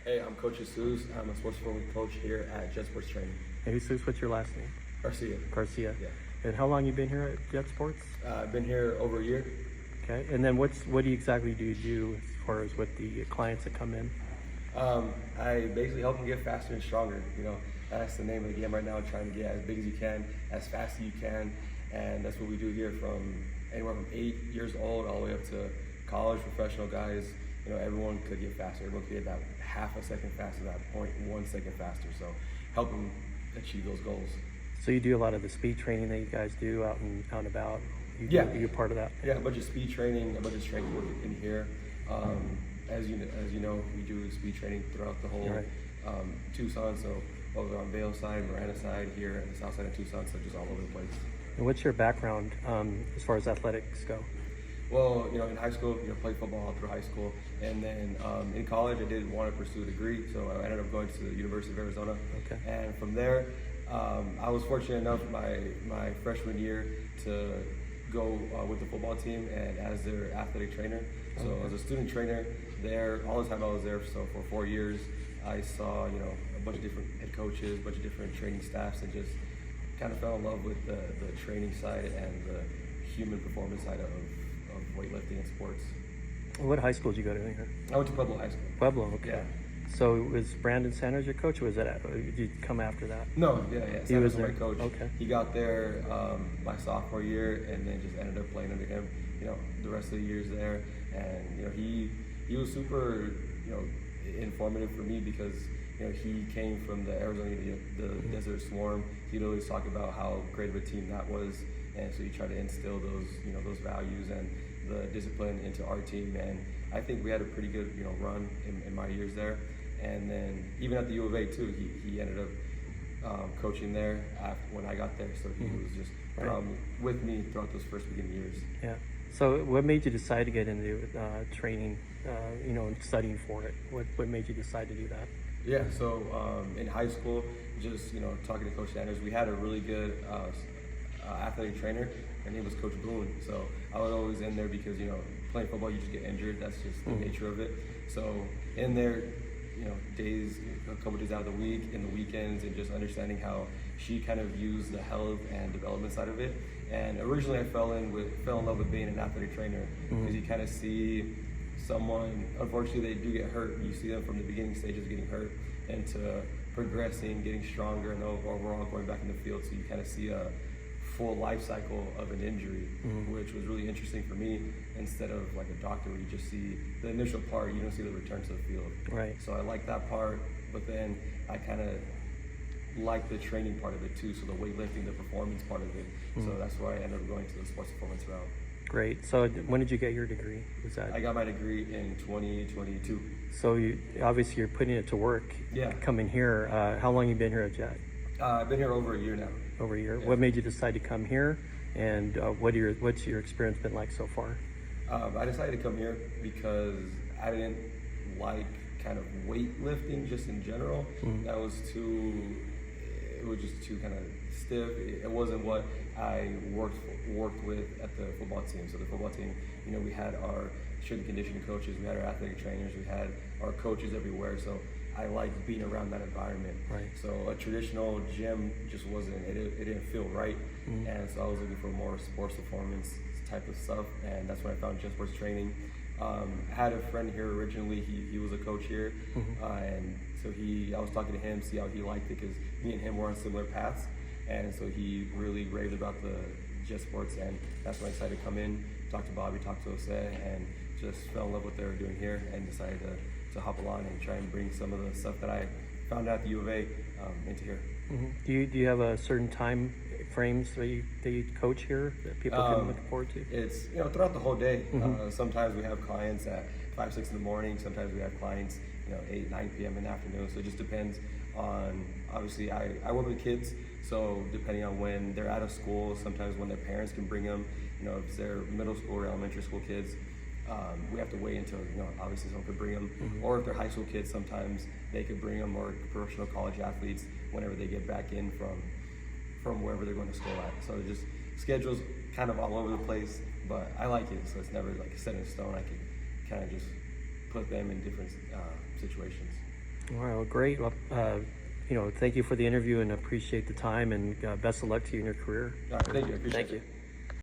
Hey, I'm Coach Jesus. I'm a sports performance coach here at Jet Sports Training. Hey, Jesus, what's your last name? Garcia. Garcia. Yeah. And how long you been here at Jet Sports? I've been here over a year. Okay. And then what do you exactly do as far as with the clients that come in? I basically help them get faster and stronger. That's the name of the game right now, trying to get as big as you can, as fast as you can. And that's what we do here from anywhere from 8 years old all the way up to college, professional guys. Everyone could get faster. Everyone could get about half a second faster, that 0.1 second faster. So help them achieve those goals. So you do a lot of the speed training that you guys do out and about. You're part of that. Yeah, a bunch of speed training, a bunch of strength work in here. As you know, we do speed training throughout the whole Tucson. So over on Vail side, Miranda side, here at the south side of Tucson, so just all over the place. And what's your background as far as athletics go? Well, in high school, played football all through high school, and then in college, I did want to pursue a degree, so I ended up going to the University of Arizona. Okay. And from there, I was fortunate enough my freshman year to go with the football team and as their athletic trainer. So as a student trainer there, all the time I was there, so for 4 years, I saw a bunch of different head coaches, a bunch of different training staffs, and just kind of fell in love with the training side and the human performance side of weightlifting and sports. What high school did you go to here? I went to Pueblo High School. Pueblo, okay. Yeah. So was Brandon Sanders your coach, or did you come after that? No, yeah. He was my there. coach. Okay. He got there my sophomore year, and then just ended up playing under him. The rest of the years there, and he was super informative for me because he came from the Arizona, the Desert Swarm. He'd always talk about how great of a team that was, and so he tried to instill those those values and the discipline into our team. And I think we had a pretty good run in my years there. And then even at the U of A too, he ended up coaching there when I got there. So he was just with me throughout those first beginning years. Yeah. So what made you decide to get into training, and studying for it? What made you decide to do that? Yeah, so in high school, just talking to Coach Sanders, we had a really good athletic trainer. Her name was Coach Boone. So I was always in there because playing football, you just get injured. That's just the nature of it. So in there, days, a couple days out of the week, in the weekends, and just understanding how she kind of views the health and development side of it. And originally, I fell in love with being an athletic trainer because you kind of see someone. Unfortunately, they do get hurt. You see them from the beginning stages getting hurt into progressing, getting stronger, and overall going back in the field. So you kind of see a full life cycle of an injury, which was really interesting for me. Instead of like a doctor where you just see the initial part, you don't see the return to the field. Right. So I like that part, but then I kind of like the training part of it too. So the weightlifting, the performance part of it. So that's why I ended up going to the sports performance route. Great. So when did you get your degree? Was that? I got my degree in 2022. So obviously you're putting it to work. Yeah. Coming here. How long you been here at Jet? I've been here over a year now. Over a year. Yeah. What made you decide to come here? And what's your experience been like so far? I decided to come here because I didn't like kind of weightlifting just in general. That was it was just too kind of stiff. It wasn't what I worked with at the football team. So the football team, we had our strength and conditioning coaches, we had our athletic trainers, we had our coaches everywhere. So I liked being around that environment. Right. So a traditional gym just wasn't, it didn't feel right. And so I was looking for more sports performance type of stuff. And that's when I found Jet Sports Training. I had a friend here originally, he was a coach here. And so I was talking to him, see how he liked it, because me and him were on similar paths. And so he really raved about the Jet Sports, and that's when I decided to come in, talk to Bobby, talk to Jose, and just fell in love with what they were doing here, and decided to hop along and try and bring some of the stuff that I found out at the U of A into here. Do you have a certain time frames that you coach here that people can look forward to? It's throughout the whole day. Sometimes we have clients at 5, 6 in the morning. Sometimes we have clients 8, 9 p.m. in the afternoon. So it just depends on, obviously I work with kids, so depending on when they're out of school, sometimes when their parents can bring them, if they're middle school or elementary school kids, we have to wait until, obviously someone could bring them, or if they're high school kids, sometimes they could bring them, or professional college athletes whenever they get back in from wherever they're going to school at. So it just schedules kind of all over the place, but I like it, so it's never like set in stone. I can kind of just put them in different situations. All right, well, great. Well, thank you for the interview and appreciate the time, and best of luck to you in your career. All right, thank you. I appreciate Thank it. you.